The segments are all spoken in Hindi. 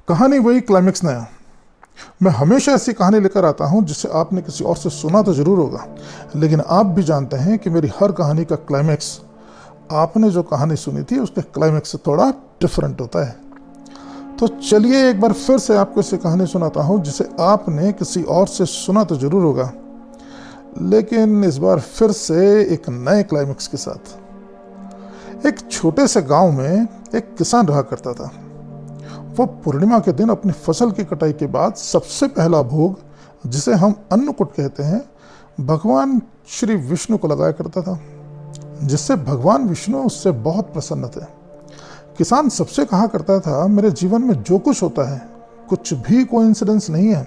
कहानी वही, क्लाइमेक्स नया। मैं हमेशा ऐसी कहानी लेकर आता हूं जिसे आपने किसी और से सुना तो जरूर होगा, लेकिन आप भी जानते हैं कि मेरी हर कहानी का क्लाइमेक्स आपने जो कहानी सुनी थी उसके क्लाइमेक्स से थोड़ा डिफरेंट होता है। तो चलिए एक बार फिर से आपको ऐसी कहानी सुनाता हूं जिसे आपने किसी और से सुना तो जरूर होगा, लेकिन इस बार फिर से एक नए क्लाइमेक्स के साथ। एक छोटे से गांव में एक किसान रहा करता था। वो पूर्णिमा के दिन अपनी फसल की कटाई के बाद सबसे पहला भोग, जिसे हम अन्नकूट कहते हैं, भगवान श्री विष्णु को लगाया करता था, जिससे भगवान विष्णु उससे बहुत प्रसन्न थे। किसान सबसे कहा करता था, मेरे जीवन में जो कुछ होता है कुछ भी कोइंसिडेंस नहीं है,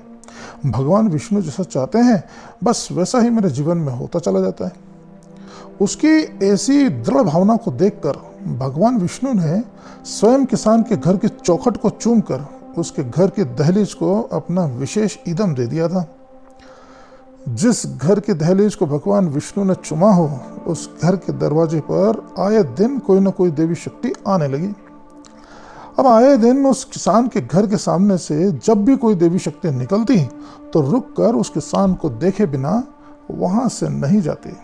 भगवान विष्णु जैसा चाहते हैं बस वैसा ही मेरे जीवन में होता चला जाता है। उसकी ऐसी दृढ़ भावना को देखकर भगवान विष्णु ने स्वयं किसान के घर की चौखट को चूमकर उसके घर की दहलीज को अपना विशेष इदम दे दिया था। जिस घर की दहलीज को भगवान विष्णु ने चुमा हो, उस घर के दरवाजे पर आए दिन कोई न कोई देवी शक्ति आने लगी। अब आए दिन उस किसान के घर के सामने से जब भी कोई देवी शक्ति निकलती तो रुककर उस किसान को देखे बिना वहां से नहीं जाती।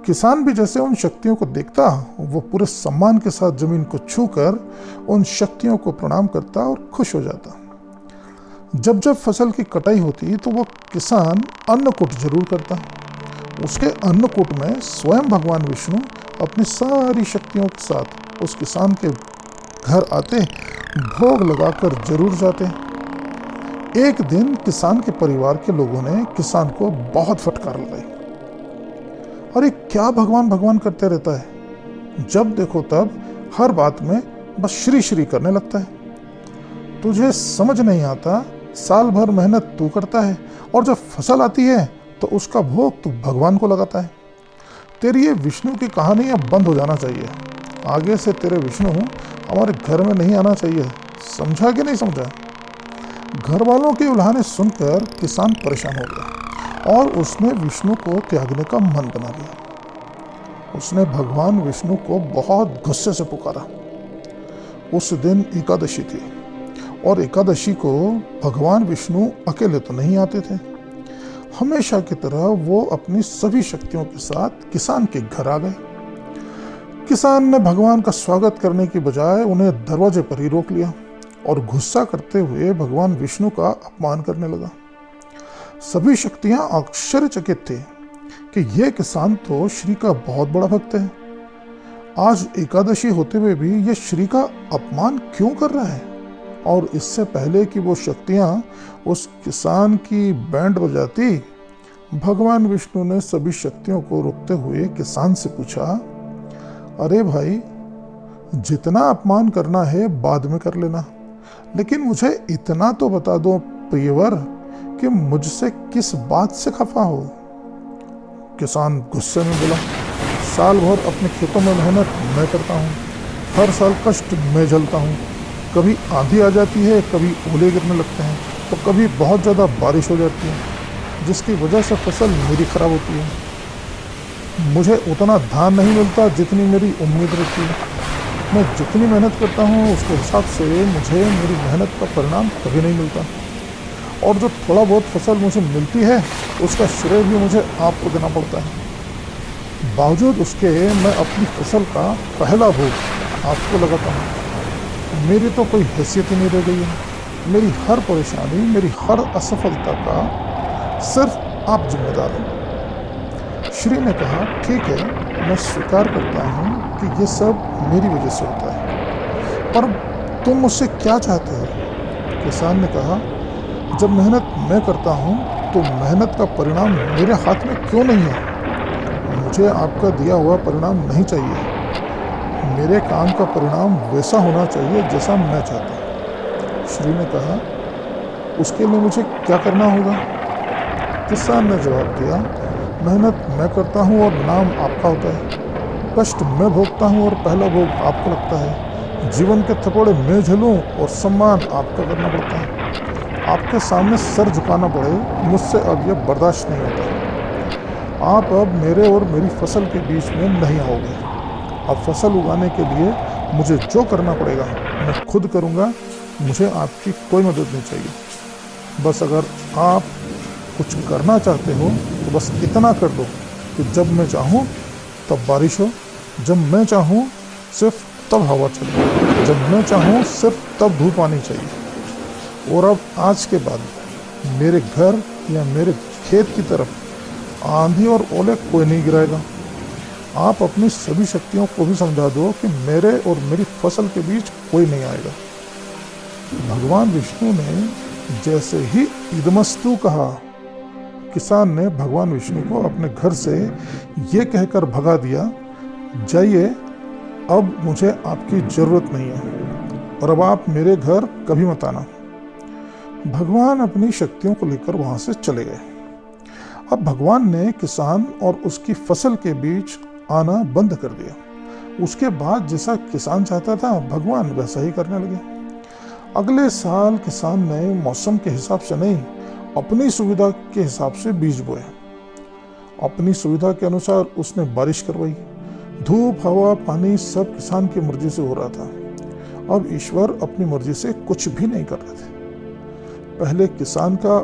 किसान भी जैसे उन शक्तियों को देखता, वो पूरे सम्मान के साथ जमीन को छूकर उन शक्तियों को प्रणाम करता और खुश हो जाता। जब जब फसल की कटाई होती तो वो किसान अन्नकूट जरूर करता। उसके अन्नकूट में स्वयं भगवान विष्णु अपनी सारी शक्तियों के साथ उस किसान के घर आते, भोग लगाकर जरूर जाते। एक दिन किसान के परिवार के लोगों ने किसान को बहुत फटकार लगाई। अरे क्या भगवान भगवान करते रहता है, जब देखो तब हर बात में बस श्री श्री करने लगता है। तुझे समझ नहीं आता, साल भर मेहनत तू करता है और जब फसल आती है तो उसका भोग तू भगवान को लगाता है। तेरी ये विष्णु की कहानी अब बंद हो जाना चाहिए। आगे से तेरे विष्णु हमारे घर में नहीं आना चाहिए, समझा कि नहीं समझा? घर वालों के उल्हाने सुनकर किसान परेशान हो गया और उसने विष्णु को त्यागने का मन बना लिया। उसने भगवान विष्णु को बहुत गुस्से से पुकारा। उस दिन एकादशी थी और एकादशी को भगवान विष्णु अकेले तो नहीं आते थे। हमेशा की तरह वो अपनी सभी शक्तियों के साथ किसान के घर आ गए। किसान ने भगवान का स्वागत करने की बजाय उन्हें दरवाजे पर ही रोक लिया और गुस्सा करते हुए भगवान विष्णु का अपमान करने लगा। सभी शक्तियां आश्चर्यचकित थे कि यह किसान तो श्री का बहुत बड़ा भक्त है। आज एकादशी होते हुए भी यह श्री का अपमान क्यों कर रहा है? और इससे पहले कि वो शक्तियां उस किसान की बैंड बजाती, भगवान विष्णु ने सभी शक्तियों को रोकते हुए किसान से पूछा, अरे भाई, जितना अपमान करना है बाद में कर लेना, लेकिन मुझे इतना तो बता दो प्रियवर कि मुझसे किस बात से खफा हो? किसान गुस्से में बोला, साल भर अपने खेतों में मेहनत मैं करता हूँ, हर साल कष्ट मैं झेलता हूँ। कभी आंधी आ जाती है, कभी ओले गिरने लगते हैं, तो कभी बहुत ज़्यादा बारिश हो जाती है, जिसकी वजह से फसल मेरी खराब होती है। मुझे उतना धान नहीं मिलता जितनी मेरी उम्मीद रहती है। मैं जितनी मेहनत करता हूँ उसके हिसाब से मुझे मेरी मेहनत का परिणाम कभी नहीं मिलता, और जो थोड़ा बहुत फसल मुझे मिलती है उसका श्रेय भी मुझे आपको देना पड़ता है। बावजूद उसके मैं अपनी फसल का पहला भोग आपको लगाता हूँ। मेरी तो कोई हैसियत ही नहीं रह गई है। मेरी हर परेशानी, मेरी हर असफलता का सिर्फ आप जिम्मेदार हैं। श्री ने कहा, ठीक है, मैं स्वीकार करता हूँ कि ये सब मेरी वजह से होता है, पर तुम मुझसे क्या चाहते हो? किसान ने कहा, जब मेहनत मैं करता हूँ तो मेहनत का परिणाम मेरे हाथ में क्यों नहीं है? मुझे आपका दिया हुआ परिणाम नहीं चाहिए। मेरे काम का परिणाम वैसा होना चाहिए जैसा मैं चाहता हूँ। श्री ने कहा, उसके लिए मुझे क्या करना होगा? किसान ने जवाब दिया, मेहनत मैं करता हूँ और नाम आपका होता है, कष्ट मैं भोगता हूँ और पहला भोग आपको लगता है, जीवन के थकोड़े मैं झेलूँ और सम्मान आपका करना पड़ता है। आपके सामने सर झुकाना पड़े, मुझसे अब यह बर्दाश्त नहीं होता। आप अब मेरे और मेरी फसल के बीच में नहीं आओगे। अब फसल उगाने के लिए मुझे जो करना पड़ेगा मैं खुद करूँगा, मुझे आपकी कोई मदद नहीं चाहिए। बस अगर आप कुछ करना चाहते हो तो बस इतना कर दो कि जब मैं चाहूँ तब बारिश हो, जब मैं चाहूँ सिर्फ तब हवा चले, जब मैं चाहूँ सिर्फ तब धूप आनी चाहिए। और अब आज के बाद मेरे घर या मेरे खेत की तरफ आंधी और ओले कोई नहीं गिराएगा। आप अपनी सभी शक्तियों को भी समझा दो कि मेरे और मेरी फसल के बीच कोई नहीं आएगा। भगवान विष्णु ने जैसे ही इदमस्तु कहा, किसान ने भगवान विष्णु को अपने घर से ये कहकर भगा दिया, जाइए, अब मुझे आपकी जरूरत नहीं है और अब आप मेरे घर कभी मत आना। भगवान अपनी शक्तियों को लेकर वहां से चले गए। अब भगवान ने किसान और उसकी फसल के बीच आना बंद कर दिया। उसके बाद जैसा किसान चाहता था भगवान वैसा ही करने लगे। अगले साल किसान ने मौसम के हिसाब से नहीं, अपनी सुविधा के हिसाब से बीज बोए। अपनी सुविधा के अनुसार उसने बारिश करवाई। धूप, हवा, पानी सब किसान की मर्जी से हो रहा था। अब ईश्वर अपनी मर्जी से कुछ भी नहीं कर रहे थे। पहले किसान का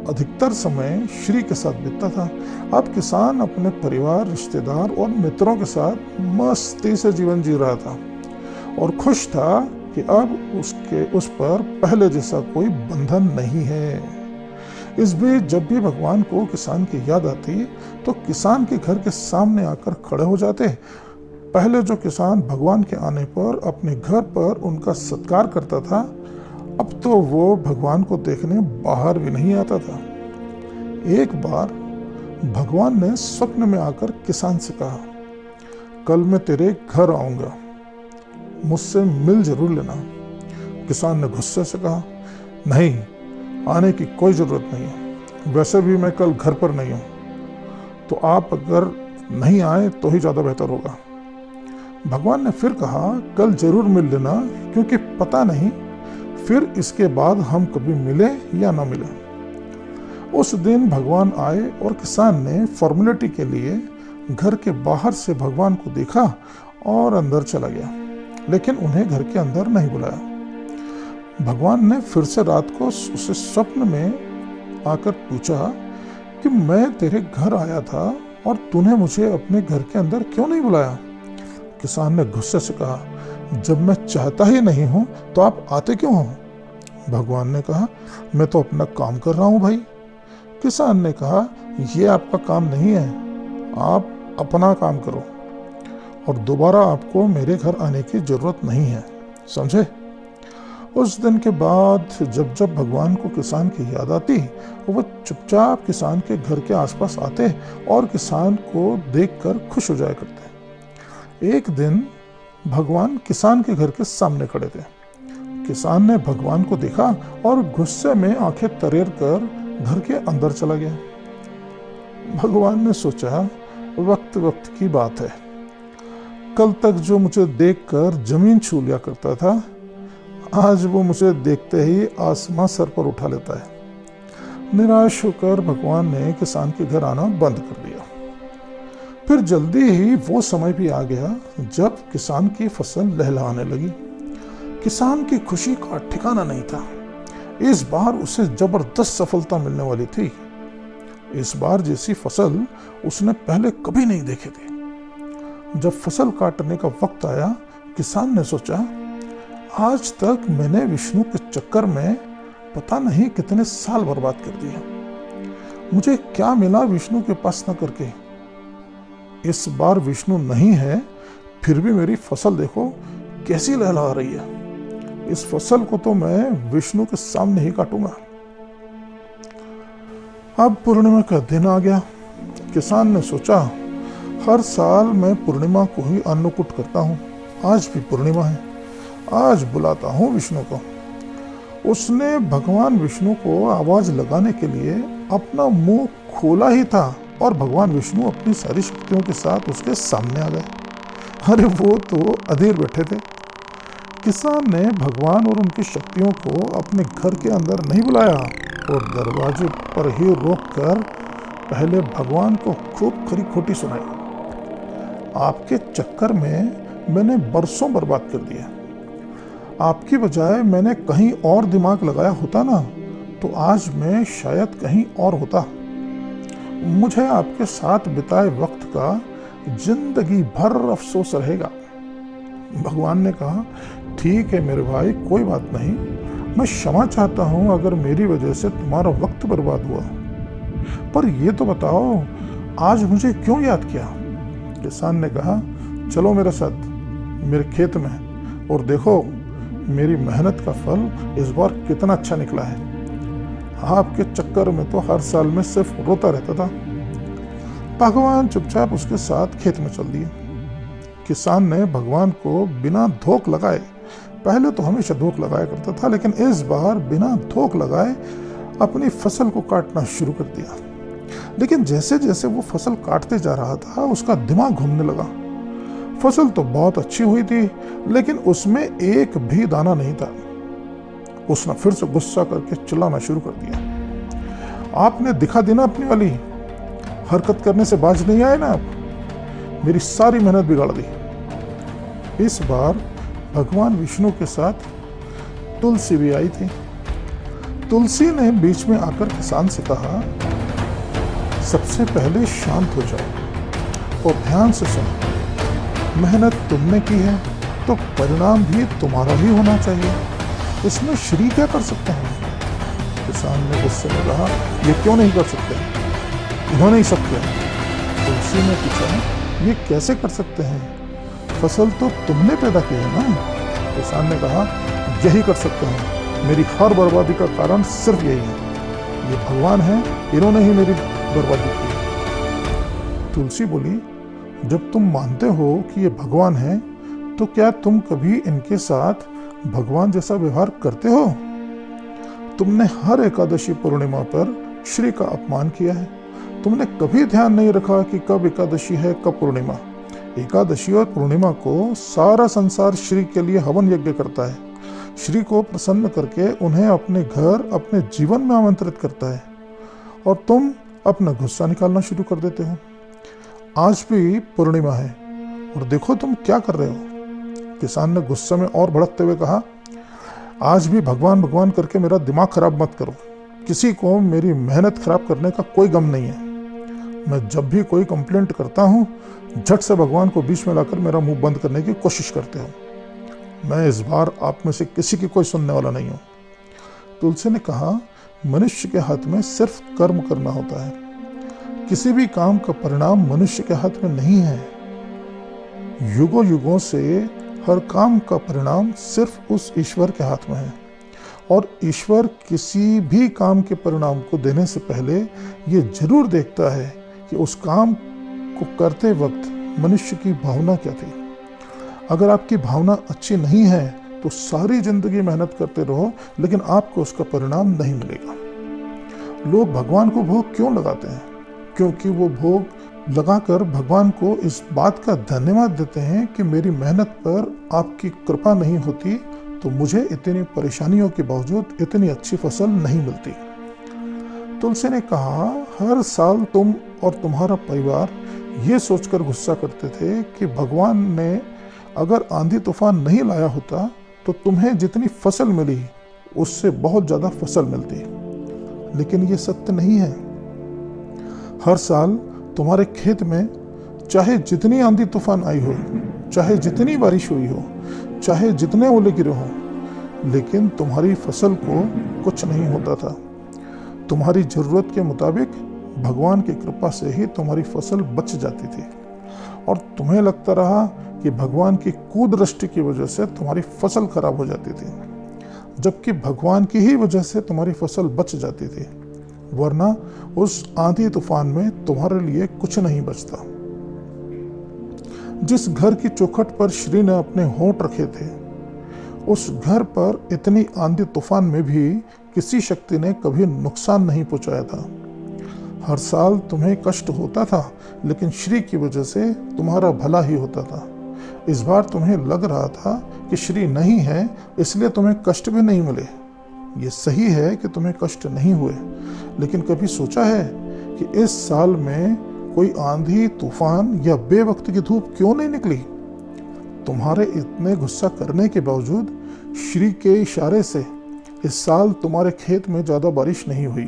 अधिकतर समय श्री के साथ बीतता था। अब किसान अपने परिवार, रिश्तेदार और मित्रों के साथ मस्ती से जीवन जी रहा था और खुश था कि अब उस पर पहले जैसा कोई बंधन नहीं है। इस बीच जब भी भगवान को किसान की याद आती तो किसान के घर के सामने आकर खड़े हो जाते। पहले जो किसान भगवान के आने पर अपने घर पर उनका सत्कार करता था, अब तो वो भगवान को देखने बाहर भी नहीं आता था। एक बार भगवान ने स्वप्न में आकर किसान से कहा, कल मैं तेरे घर आऊंगा, मुझसे मिल जरूर लेना। किसान ने गुस्से से कहा, नहीं, आने की कोई जरूरत नहीं है, वैसे भी मैं कल घर पर नहीं हूं, तो आप अगर नहीं आए तो ही ज्यादा बेहतर होगा। भगवान ने फिर कहा, कल जरूर मिल लेना, क्योंकि पता नहीं फिर इसके बाद हम कभी मिले या ना मिले। उस दिन भगवान आए और किसान ने फॉर्मेलिटी के लिए घर के बाहर से भगवान को देखा और अंदर चला गया, लेकिन उन्हें घर के अंदर नहीं बुलाया। भगवान ने फिर से रात को उसे स्वप्न में आकर पूछा कि मैं तेरे घर आया था और तूने मुझे अपने घर के अंदर क्यों नहीं बुलाया। किसान ने गुस्से से कहा, जब मैं चाहता ही नहीं हूं तो आप आते क्यों हो। भगवान ने कहा, मैं तो अपना काम कर रहा हूं भाई। किसान ने कहा, यह आपका काम नहीं है, आप अपना काम करो और दोबारा आपको मेरे घर आने की जरूरत नहीं है, समझे। उस दिन के बाद जब जब भगवान को किसान की याद आती वो चुपचाप किसान के घर के आसपास आते और किसान को देखकर खुश हो जाया करते। एक दिन भगवान किसान के घर के सामने खड़े थे। किसान ने भगवान को देखा और गुस्से में आंखें तरेर कर घर के अंदर चला गया। भगवान ने सोचा, वक्त वक्त की बात है, कल तक जो मुझे देखकर जमीन छू लिया करता था, आज वो मुझे देखते ही आसमां सर पर उठा लेता है। निराश होकर भगवान ने किसान के घर आना बंद कर दिया। फिर जल्दी ही वो समय भी आ गया जब किसान की फसल लहलहाने लगी। किसान की खुशी का ठिकाना नहीं था। इस बार उसे जबरदस्त सफलता मिलने वाली थी। इस बार जैसी फसल उसने पहले कभी नहीं देखी थी। जब फसल काटने का वक्त आया, किसान ने सोचा, आज तक मैंने विष्णु के चक्कर में पता नहीं कितने साल बर्बाद कर दिए। मुझे क्या मिला विष्णु के पास न करके। इस बार विष्णु नहीं है, फिर भी मेरी फसल देखो कैसी लहलहा रही है। इस फसल को तो मैं विष्णु के सामने ही काटूंगा। अब पूर्णिमा का दिन आ गया। किसान ने सोचा, हर साल मैं पूर्णिमा को ही अन्नकूट करता हूँ, आज भी पूर्णिमा है, आज बुलाता हूँ विष्णु को। उसने भगवान विष्णु को आवाज लगाने के लिए अपना मुंह खोला ही था और भगवान विष्णु अपनी सारी शक्तियों के साथ उसके सामने आ गए। अरे वो तो अधीर बैठे थे। किसान ने भगवान और उनकी शक्तियों को अपने घर के अंदर नहीं बुलाया और दरवाजे पर ही रोककर पहले भगवान को खूब खरी खोटी सुनाई। आपके चक्कर में मैंने बरसों बर्बाद कर दिए। आपकी बजाय मैंने कहीं और दिमाग लगाया होता ना, तो आज मैं शायद कहीं और होता। मुझे आपके साथ बिताए वक्त का जिंदगी भर अफसोस रहेगा। भगवान ने कहा, ठीक है मेरे भाई, कोई बात नहीं, मैं क्षमा चाहता हूं अगर मेरी वजह से तुम्हारा वक्त बर्बाद हुआ। पर ये तो बताओ, आज मुझे क्यों याद किया? किसान ने कहा, चलो मेरे साथ मेरे खेत में और देखो मेरी मेहनत का फल इस बार कितना अच्छा निकला है। आपके चक्कर में तो हर साल में सिर्फ रोता रहता था। भगवान चुपचाप उसके साथ खेत में चल दिए। किसान ने भगवान को बिना धोख लगाए, पहले तो हमेशा धोख लगाया करता था, लेकिन इस बार बिना धोख लगाए अपनी फसल को काटना शुरू कर दिया। लेकिन जैसे जैसे वो फसल काटते जा रहा था, उसका दिमाग घूमने लगा। फसल तो बहुत अच्छी हुई थी, लेकिन उसमें एक भी दाना नहीं था। उसने फिर से गुस्सा करके चिल्लाना शुरू कर दिया, आपने दिखा दी ना अपनी वाली हरकत करने से बाज नहीं आए ना आप, मेरी सारी मेहनत बिगाड़ दी। इस बार भगवान विष्णु के साथ तुलसी भी आई थी। तुलसी ने बीच में आकर किसान से कहा, सबसे पहले शांत हो जाओ और ध्यान से सुनो। मेहनत तुमने की है तो परिणाम भी तुम्हारा ही होना चाहिए, इसमें श्री क्या कर सकते हैं? किसान ने गुस्से में कहा, ये क्यों नहीं कर सकते? इन्होंने ही सब किया। तुलसी ने पूछा, ये कैसे कर सकते हैं? फसल तो तुमने पैदा की है ना? किसान ने कहा, यही कर सकते हैं, मेरी हर बर्बादी का कारण सिर्फ यही है, ये भगवान है, इन्होंने ही मेरी बर्बादी की। तुलसी बोली, जब तुम मानते हो कि ये भगवान है, तो क्या तुम कभी इनके साथ भगवान जैसा व्यवहार करते हो? तुमने हर एकादशी पूर्णिमा पर श्री का अपमान किया है। तुमने कभी ध्यान नहीं रखा कि कब एकादशी है, कब पूर्णिमा। एकादशी और पूर्णिमा को सारा संसार श्री के लिए हवन यज्ञ करता है। श्री को प्रसन्न करके उन्हें अपने घर, अपने जीवन में आमंत्रित करता है, और तुम अपना गुस्सा निकालना शुरू कर देते हो। आज भी पूर्णिमा है और देखो तुम क्या कर रहे हो। किसान ने गुस्से में और भड़कते हुए कहा, आज भी भगवान भगवान करके मेरा दिमाग खराब मत करो। किसी को मेरी मेहनत खराब करने का कोई गम नहीं है। मैं जब भी कोई कंप्लेंट करता हूँ, झट से भगवान को बीच में लाकर मेरा मुंह बंद करने की कोशिश करते हो। मैं इस बार आप में से किसी की कोई सुनने वाला नहीं हूँ। तुलसी ने कहा, मनुष्य के हाथ में सिर्फ कर्म करना होता है, किसी भी काम का परिणाम मनुष्य के हाथ में नहीं है। युगों युगों से हर काम का परिणाम सिर्फ उस ईश्वर के हाथ में है, और ईश्वर किसी भी काम के परिणाम को देने से पहले ये जरूर देखता है कि उस काम को करते वक्त मनुष्य की भावना क्या थी। अगर आपकी भावना अच्छी नहीं है तो सारी जिंदगी मेहनत करते रहो, लेकिन आपको उसका परिणाम नहीं मिलेगा। लोग भगवान को भोग क्यों लगाते हैं? क्योंकि वो भोग लगाकर भगवान को इस बात का धन्यवाद देते हैं कि मेरी मेहनत पर आपकी कृपा नहीं होती तो मुझे इतनी परेशानियों के बावजूद इतनी अच्छी फसल नहीं मिलती। तुलसी ने कहा, हर साल तुम और तुम्हारा परिवार ये सोचकर गुस्सा करते थे कि भगवान ने अगर आंधी तूफान नहीं लाया होता तो तुम्हें जितनी फसल मिली उससे बहुत ज़्यादा फसल मिलती। लेकिन ये सत्य नहीं है। हर साल तुम्हारे खेत में चाहे जितनी आंधी तूफान आई हो, चाहे जितनी बारिश हुई हो, चाहे जितने ओले गिरे हों, लेकिन तुम्हारी फसल को कुछ नहीं होता था। तुम्हारी ज़रूरत के मुताबिक भगवान की कृपा से ही तुम्हारी फसल बच जाती थी, और तुम्हें लगता रहा कि भगवान की कुदृष्टि की वजह से तुम्हारी फसल खराब हो जाती थी, जबकि भगवान की ही वजह से तुम्हारी फसल बच जाती थी, वरना उस आंधी तूफान में तुम्हारे लिए कुछ नहीं बचता। जिस घर की चौखट पर श्री ने अपने होंठ रखे थे, उस घर पर इतनी आंधी तूफान में भी किसी शक्ति ने कभी नुकसान नहीं पहुंचाया था। हर साल तुम्हें कष्ट होता था, लेकिन श्री की वजह से तुम्हारा भला ही होता था। इस बार तुम्हें लग रहा था कि श्री नहीं है, इसलिए तुम्हें कष्ट भी नहीं मिले। ये सही है कि तुम्हें कष्ट नहीं हुए, लेकिन कभी सोचा है कि इस साल में कोई आंधी तूफान या बेवक्त की धूप क्यों नहीं निकली? तुम्हारे इतने गुस्सा करने के बावजूद श्री के इशारे से इस साल तुम्हारे खेत में ज़्यादा बारिश नहीं हुई।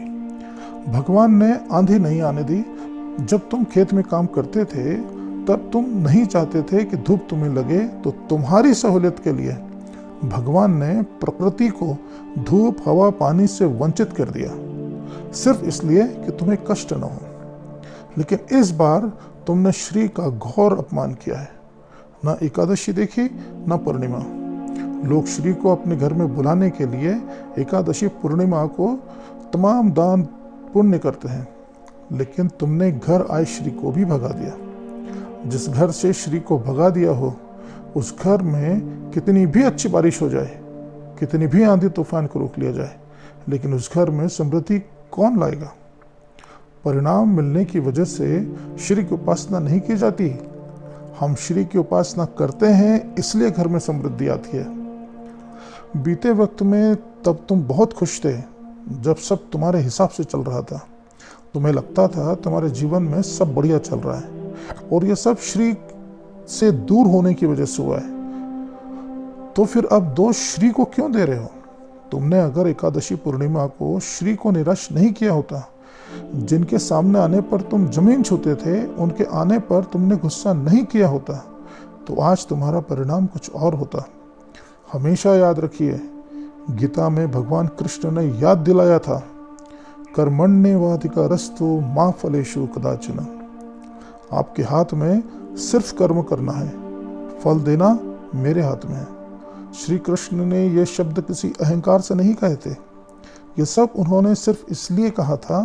भगवान ने आंधी नहीं आने दी। जब तुम खेत में काम करते थे तब तुम नहीं चाहते थे कि धूप तुम्हें लगे, तो तुम्हारी सहूलियत के लिए भगवान ने प्रकृति को धूप, हवा, पानी से वंचित कर दिया, सिर्फ इसलिए कि तुम्हें कष्ट न हो। लेकिन इस बार तुमने श्री का घोर अपमान किया है। न एकादशी देखी न पूर्णिमा। लोग श्री को अपने घर में बुलाने के लिए एकादशी पूर्णिमा को तमाम दान पुण्य करते हैं, लेकिन तुमने घर आए श्री को भी भगा दिया। जिस घर से श्री को भगा दिया हो, उस घर में कितनी भी अच्छी बारिश हो जाए, कितनी भी आंधी तूफान को रोक लिया जाए, लेकिन उस घर में समृद्धि कौन लाएगा? परिणाम मिलने की वजह से श्री की उपासना नहीं की जाती। हम श्री की उपासना करते हैं, इसलिए घर में समृद्धि आती है। बीते वक्त में तब तुम बहुत खुश थे, जब सब तुम्हारे हिसाब से चल रहा था। तुम्हें लगता था तुम्हारे जीवन में सब बढ़िया चल रहा है, और ये सब श्री से दूर होने की वजह से हुआ है। तो फिर अब दोष श्री को क्यों दे रहे हो? तुमने अगर एकादशी पूर्णिमा को श्री को निराश नहीं किया होता, जिनके सामने आने पर तुम जमीन छूते थे, उनके आने पर तुमने गुस्सा नहीं किया होता, तो आज तुम्हारा परिणाम कुछ और होता। हमेशा याद रखिए, गीता में भगवान कृष्ण ने याद दिलाया था, कर्मण्येवाधिकारस्तु मा फलेषु कदाचन। आपके हाथ में सिर्फ कर्म करना है, फल देना मेरे हाथ में है। श्री कृष्ण ने ये शब्द किसी अहंकार से नहीं कहे थे। ये सब उन्होंने सिर्फ इसलिए कहा था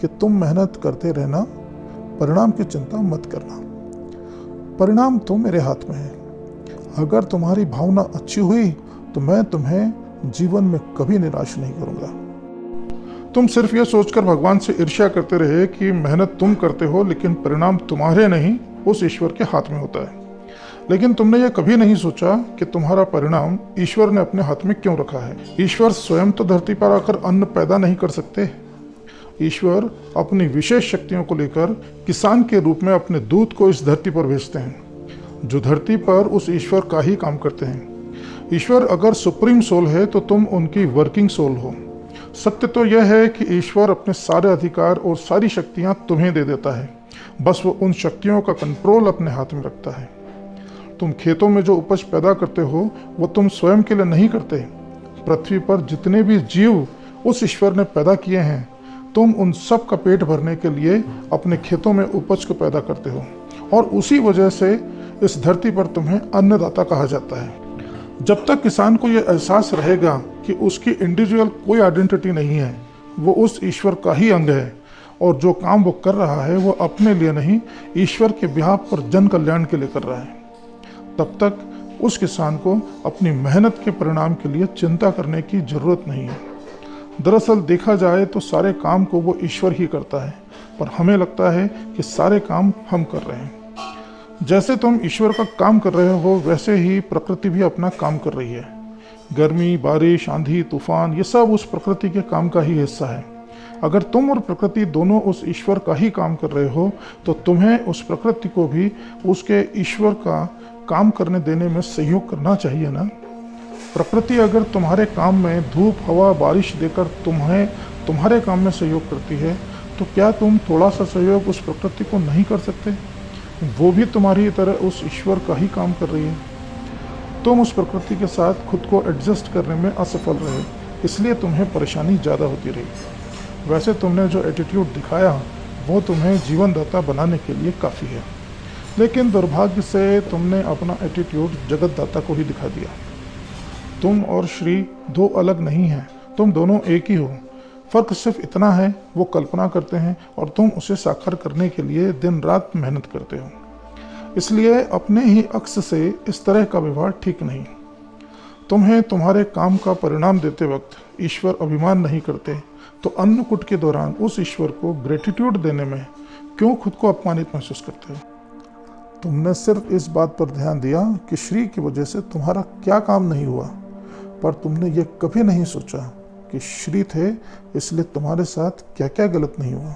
कि तुम मेहनत करते रहना, परिणाम की चिंता मत करना। परिणाम तो मेरे हाथ में है। अगर तुम्हारी भावना अच्छी हुई तो मैं तुम्हें जीवन में कभी निराश नहीं करूंगा। तुम सिर्फ ये सोचकर भगवान से ईर्ष्या करते रहे कि मेहनत तुम करते हो, लेकिन परिणाम तुम्हारे नहीं, उस ईश्वर के हाथ में होता है। लेकिन तुमने ये कभी नहीं सोचा कि तुम्हारा परिणाम ईश्वर ने अपने हाथ में क्यों रखा है। ईश्वर स्वयं तो धरती पर आकर अन्न पैदा नहीं कर सकते। ईश्वर अपनी विशेष शक्तियों को लेकर किसान के रूप में अपने दूत को इस धरती पर भेजते हैं, जो धरती पर उस ईश्वर का ही काम करते हैं। ईश्वर अगर सुप्रीम सोल है तो तुम उनकी वर्किंग सोल हो। सत्य तो यह है कि ईश्वर अपने सारे अधिकार और सारी शक्तियां तुम्हें दे देता है, बस वो उन शक्तियों का कंट्रोल अपने हाथ में रखता है। तुम खेतों में जो उपज पैदा करते हो वो तुम स्वयं के लिए नहीं करते। पृथ्वी पर जितने भी जीव उस ईश्वर ने पैदा किए हैं, तुम उन सब का पेट भरने के लिए अपने खेतों में उपज को पैदा करते हो, और उसी वजह से इस धरती पर तुम्हें अन्नदाता कहा जाता है। जब तक किसान को यह एहसास रहेगा कि उसकी इंडिविजुअल कोई आइडेंटिटी नहीं है, वो उस ईश्वर का ही अंग है, और जो काम वो कर रहा है वो अपने लिए नहीं, ईश्वर के बिहाफ पर जन कल्याण के लिए कर रहा है, तब तक उस किसान को अपनी मेहनत के परिणाम के लिए चिंता करने की जरूरत नहीं है। दरअसल देखा जाए तो सारे काम को वो ईश्वर ही करता है, पर हमें लगता है कि सारे काम हम कर रहे हैं। जैसे तुम ईश्वर का काम कर रहे हो, वैसे ही प्रकृति भी अपना काम कर रही है। गर्मी, बारिश, आंधी, तूफान, ये सब उस प्रकृति के काम का ही हिस्सा है। अगर तुम और प्रकृति दोनों उस ईश्वर का ही काम कर रहे हो, तो तुम्हें उस प्रकृति को भी उसके ईश्वर का काम करने देने में सहयोग करना चाहिए ना। प्रकृति अगर तुम्हारे काम में धूप, हवा, बारिश देकर तुम्हें तुम्हारे काम में सहयोग करती है, तो क्या तुम थोड़ा सा सहयोग उस प्रकृति को नहीं कर सकते? वो भी तुम्हारी तरह उस ईश्वर का ही काम कर रही है। तुम उस प्रकृति के साथ खुद को एडजस्ट करने में असफल रहे, इसलिए तुम्हें परेशानी ज़्यादा होती रही। वैसे तुमने जो एटीट्यूड दिखाया वो तुम्हें जीवनदाता बनाने के लिए काफ़ी है, लेकिन दुर्भाग्य से तुमने अपना एटीट्यूड जगतदाता को ही दिखा दिया। तुम और श्री दो अलग नहीं हैं, तुम दोनों एक ही हो। फ़र्क सिर्फ इतना है, वो कल्पना करते हैं और तुम उसे साकार करने के लिए दिन रात मेहनत करते हो। इसलिए अपने ही अक्स से इस तरह का व्यवहार ठीक नहीं। तुम्हें तुम्हारे काम का परिणाम देते वक्त ईश्वर अभिमान नहीं करते, तो अन्नकूट के दौरान उस ईश्वर को ग्रेटिट्यूड देने में क्यों खुद को अपमानित महसूस करते हो? तुमने सिर्फ इस बात पर ध्यान दिया कि श्री की वजह से तुम्हारा क्या काम नहीं हुआ, पर तुमने ये कभी नहीं सोचा कि श्री थे इसलिए तुम्हारे साथ क्या क्या गलत नहीं हुआ।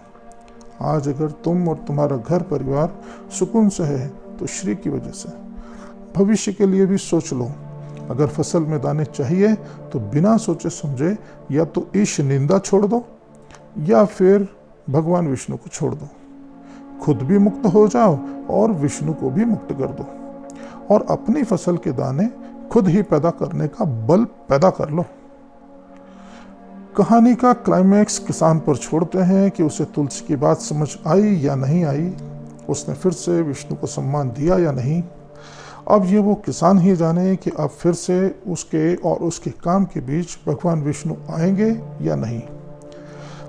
आज अगर तुम और तुम्हारा घर परिवार सुकून से है तो श्री की वजह से। भविष्य के लिए भी सोच लो, अगर फसल में दाने चाहिए तो बिना सोचे समझे या तो ईश निंदा छोड़ दो या फिर भगवान विष्णु को छोड़ दो। खुद भी मुक्त हो जाओ और विष्णु को भी मुक्त कर दो और अपनी फसल के दाने खुद ही पैदा करने का बल पैदा कर लो। कहानी का क्लाइमैक्स किसान पर छोड़ते हैं कि उसे तुलसी की बात समझ आई या नहीं आई, उसने फिर से विष्णु को सम्मान दिया या नहीं। अब ये वो किसान ही जाने कि अब फिर से उसके और उसके काम के बीच भगवान विष्णु आएंगे या नहीं।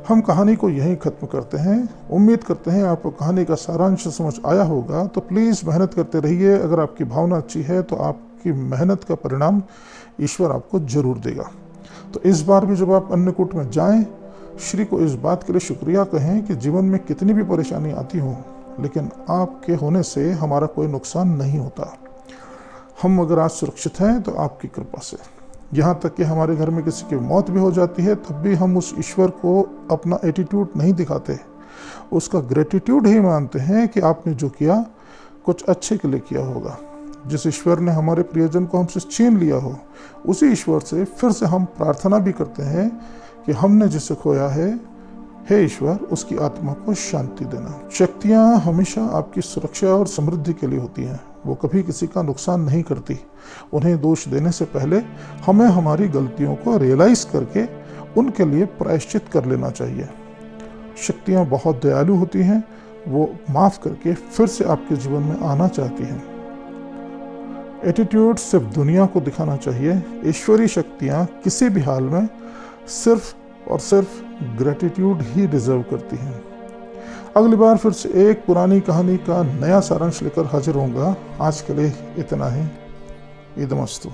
हम कहानी को यहीं ख़त्म करते हैं। उम्मीद करते हैं आपको कहानी का सारांश समझ आया होगा। तो प्लीज़ मेहनत करते रहिए। अगर आपकी भावना अच्छी है तो आपकी मेहनत का परिणाम ईश्वर आपको जरूर देगा। तो इस बार भी जब आप अन्नकूट में जाएं, श्री को इस बात के लिए शुक्रिया कहें कि जीवन में कितनी भी परेशानी आती हो, लेकिन आपके होने से हमारा कोई नुकसान नहीं होता। हम अगर आज सुरक्षित हैं तो आपकी कृपा से। यहाँ तक कि हमारे घर में किसी की मौत भी हो जाती है तब भी हम उस ईश्वर को अपना एटीट्यूड नहीं दिखाते, उसका ग्रेटिट्यूड ही मानते हैं कि आपने जो किया कुछ अच्छे के लिए किया होगा। जिस ईश्वर ने हमारे प्रियजन को हमसे छीन लिया हो, उसी ईश्वर से फिर से हम प्रार्थना भी करते हैं कि हमने जिसे खोया है, हे ईश्वर उसकी आत्मा को शांति देना। शक्तियाँ हमेशा आपकी सुरक्षा और समृद्धि के लिए होती हैं, वो कभी किसी का नुकसान नहीं करती। उन्हें दोष देने से पहले हमें हमारी गलतियों को रियलाइज करके उनके लिए प्रायश्चित कर लेना चाहिए। शक्तियाँ बहुत दयालु होती हैं, वो माफ़ करके फिर से आपके जीवन में आना चाहती हैं। एटीट्यूड सिर्फ दुनिया को दिखाना चाहिए। ईश्वरीय शक्तियाँ किसी भी हाल में सिर्फ और सिर्फ ग्रेटिट्यूड ही डिजर्व करती हैं। अगली बार फिर से एक पुरानी कहानी का नया सारांश लेकर हाजिर होऊंगा। आज के लिए इतना ही। ईदमस्तु।